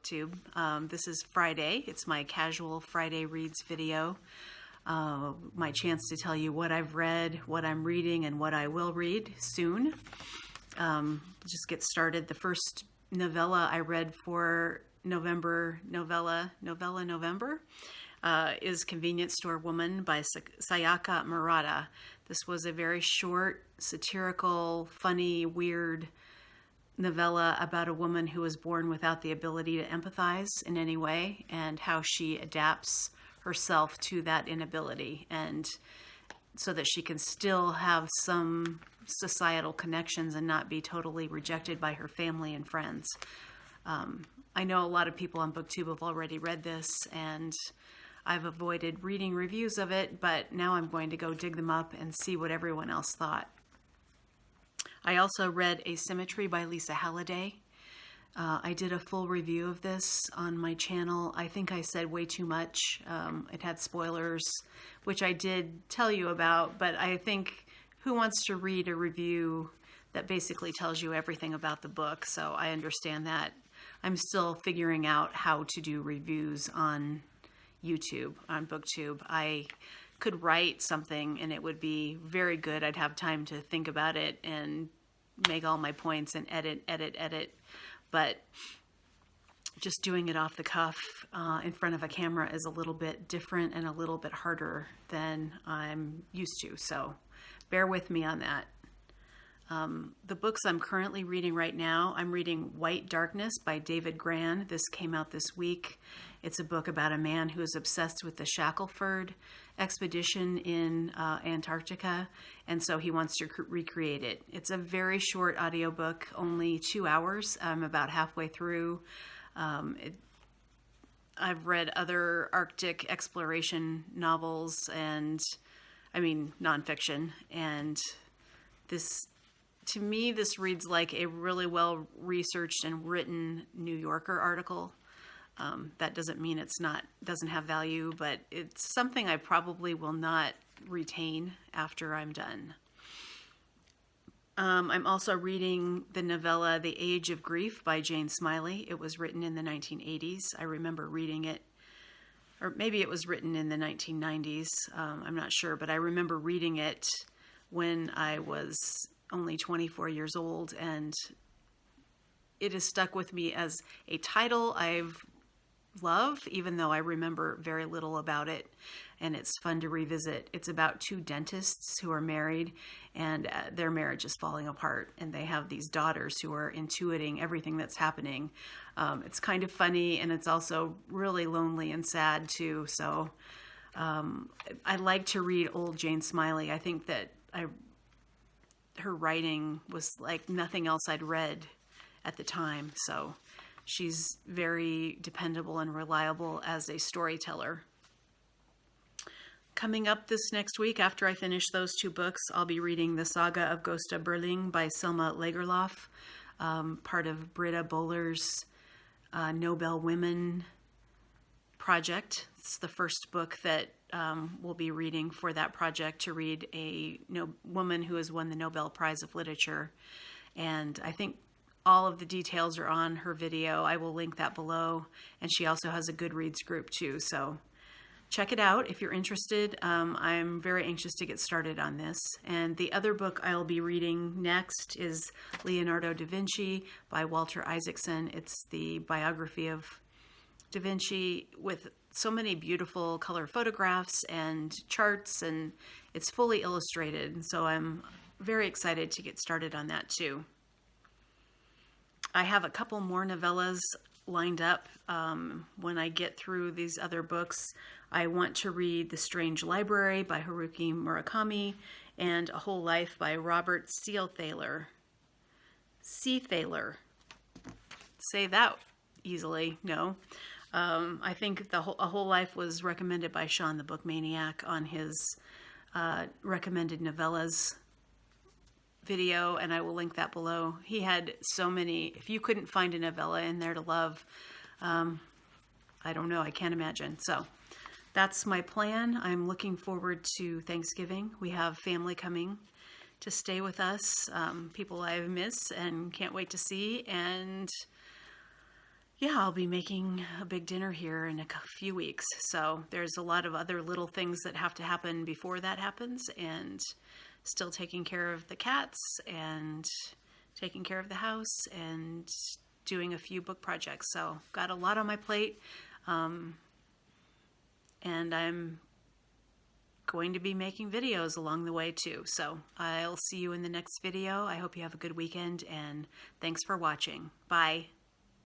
BookTube. This is Friday. It's my casual Friday reads video. My chance to tell you what I've read, what I'm reading, and what I will read soon. Just get started. The first novella I read for November is Convenience Store Woman by Sayaka Murata. This was a very short, satirical, funny, weird novella about a woman who was born without the ability to empathize in any way and how she adapts herself to that inability, and so that she can still have some societal connections and not be totally rejected by her family and friends. I know a lot of people on BookTube have already read this, and I've avoided reading reviews of it, but now I'm going to go dig them up and see what everyone else thought. I also read Asymmetry by Halliday. I did a full review of this on my channel. I think I said way too much. It had spoilers, which I did tell you about, but I think who wants to read a review that basically tells you everything about the book? So I understand that. I'm still figuring out how to do reviews on YouTube, on BookTube. I could write something and it would be very good. I'd have time to think about it and make all my points and edit. But just doing it off the cuff in front of a camera is a little bit different and a little bit harder than I'm used to. So bear with me on that. The books I'm currently reading right now, I'm reading White Darkness by David Grann. This came out this week. It's a book about a man who is obsessed with the Shackleford expedition in Antarctica, and so he wants to recreate it. It's a very short audiobook, only 2 hours. I'm about halfway through. I've read other Arctic exploration novels and, nonfiction, and this, to me, this reads like a really well-researched and written New Yorker article. That doesn't mean doesn't have value, but it's something I probably will not retain after I'm done. I'm also reading the novella The Age of Grief by Jane Smiley. It was written in the 1980s. I remember reading it, or maybe it was written in the 1990s. I'm not sure, but I remember reading it when I was only 24 years old, and it has stuck with me as a title I've loved, even though I remember very little about it, and it's fun to revisit. It's about two dentists who are married, and their marriage is falling apart, and they have these daughters who are intuiting everything that's happening. It's kind of funny, and it's also really lonely and sad too. So I like to read old Jane Smiley. I think that her writing was like nothing else I'd read at the time. So she's very dependable and reliable as a storyteller. Coming up this next week, after I finish those two books, I'll be reading The Saga of Gosta Berling by Selma Lagerlof, part of Britta Bowler's Nobel Women project. It's the first book that we'll be reading for that project, to read a woman who has won the Nobel Prize of Literature. And I think all of the details are on her video. I will link that below. And she also has a Goodreads group too. So check it out if you're interested. I'm very anxious to get started on this. And the other book I'll be reading next is Leonardo da Vinci by Walter Isaacson. It's the biography of Da Vinci with so many beautiful color photographs and charts, and it's fully illustrated. So I'm very excited to get started on that too. I have a couple more novellas lined up. When I get through these other books, I want to read The Strange Library by Haruki Murakami and A Whole Life by Robert Seathaler. Say that easily, no. I think A Whole Life was recommended by Sean the Book Maniac on his recommended novellas video, and I will link that below. He had so many. If you couldn't find a novella in there to love, I don't know, I can't imagine. So that's my plan. I'm looking forward to Thanksgiving. We have family coming to stay with us, people I miss and can't wait to see, and Yeah, I'll be making a big dinner here in a few weeks. So there's a lot of other little things that have to happen before that happens, and still taking care of the cats and taking care of the house and doing a few book projects. So got a lot on my plate, and I'm going to be making videos along the way too. So I'll see you in the next video. I hope you have a good weekend, and thanks for watching. Bye.